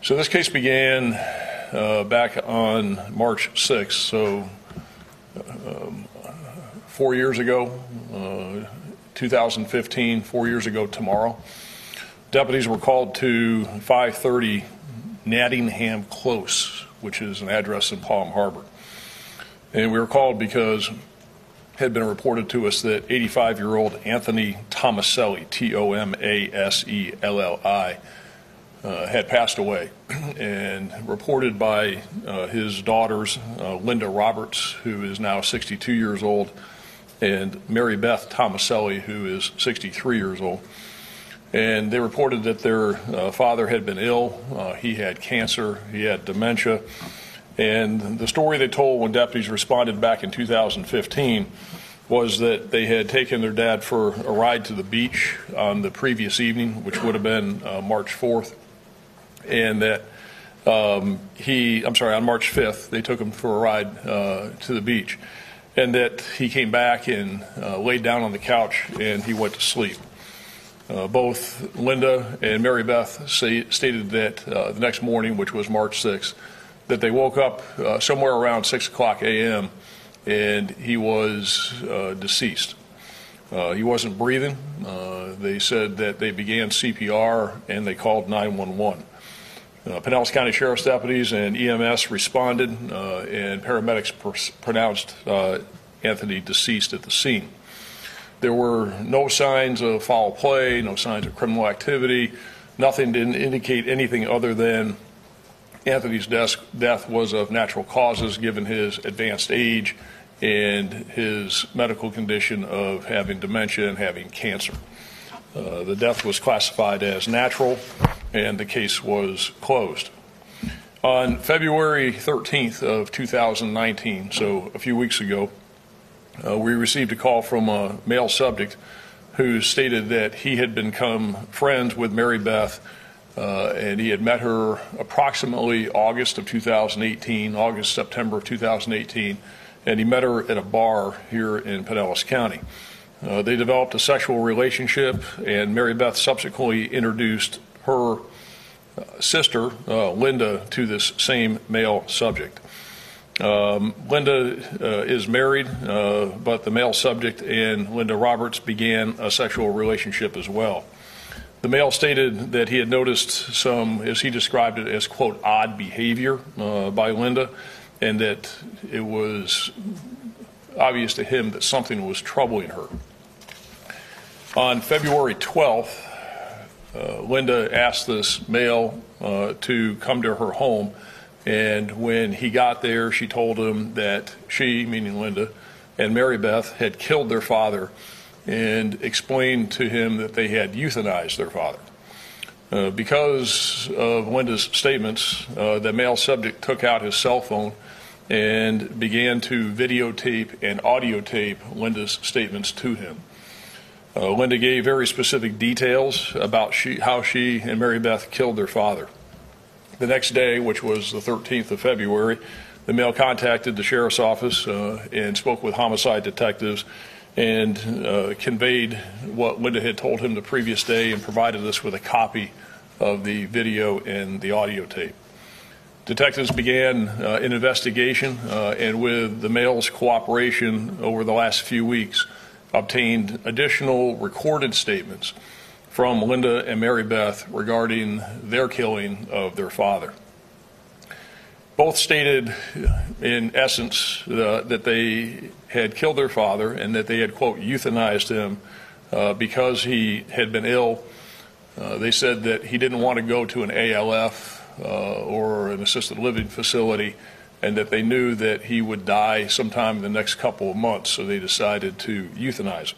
So this case began back on March 6th, so 4 years ago, 2015, 4 years ago tomorrow. Deputies were called to 530 Nattingham Close, which is an address in Palm Harbor. And we were called because it had been reported to us that 85-year-old Anthony Tomaselli, Tomaselli, had passed away, and reported by his daughters, Linda Roberts, who is now 62 years old, and Mary-Beth Tomaselli, who is 63 years old. And they reported that their father had been ill. He had cancer, he had dementia. And the story they told when deputies responded back in 2015 was that they had taken their dad for a ride to the beach on the previous evening, which would have been March 4th. And that on March 5th, they took him for a ride to the beach. And that he came back and laid down on the couch and he went to sleep. Both Linda and Mary-Beth stated that the next morning, which was March 6th, that they woke up somewhere around 6 o'clock a.m. and he was deceased. He wasn't breathing. They said that they began CPR and they called 911. Pinellas County Sheriff's deputies and EMS responded, and paramedics pronounced Anthony deceased at the scene. There were no signs of foul play, no signs of criminal activity. Nothing didn't indicate anything other than Anthony's death was of natural causes given his advanced age and his medical condition of having dementia and having cancer. The death was classified as natural and the case was closed. On February 13th of 2019, so a few weeks ago, we received a call from a male subject who stated that he had become friends with Mary-Beth and he had met her approximately August of 2018, September of 2018, and he met her at a bar here in Pinellas County. They developed a sexual relationship, and Mary-Beth subsequently introduced her sister, Linda, to this same male subject. Linda is married, but the male subject and Linda Roberts began a sexual relationship as well. The male stated that he had noticed some, as he described it, as, quote, odd behavior by Linda, and that it was obvious to him that something was troubling her. On February 12th, Linda asked this male to come to her home, and when he got there, she told him that she, meaning Linda, and Mary-Beth had killed their father, and explained to him that they had euthanized their father. Because of Linda's statements, the male subject took out his cell phone and began to videotape and audiotape Linda's statements to him. Linda gave very specific details about how she and Mary-Beth killed their father. The next day, which was the 13th of February, the male contacted the sheriff's office and spoke with homicide detectives and conveyed what Linda had told him the previous day and provided us with a copy of the video and the audio tape. Detectives began an investigation and with the male's cooperation over the last few weeks, obtained additional recorded statements from Linda and Mary-Beth regarding their killing of their father. Both stated, in essence, that they had killed their father and that they had, quote, euthanized him because he had been ill. They said that he didn't want to go to an ALF or an assisted living facility, and that they knew that he would die sometime in the next couple of months, so they decided to euthanize him.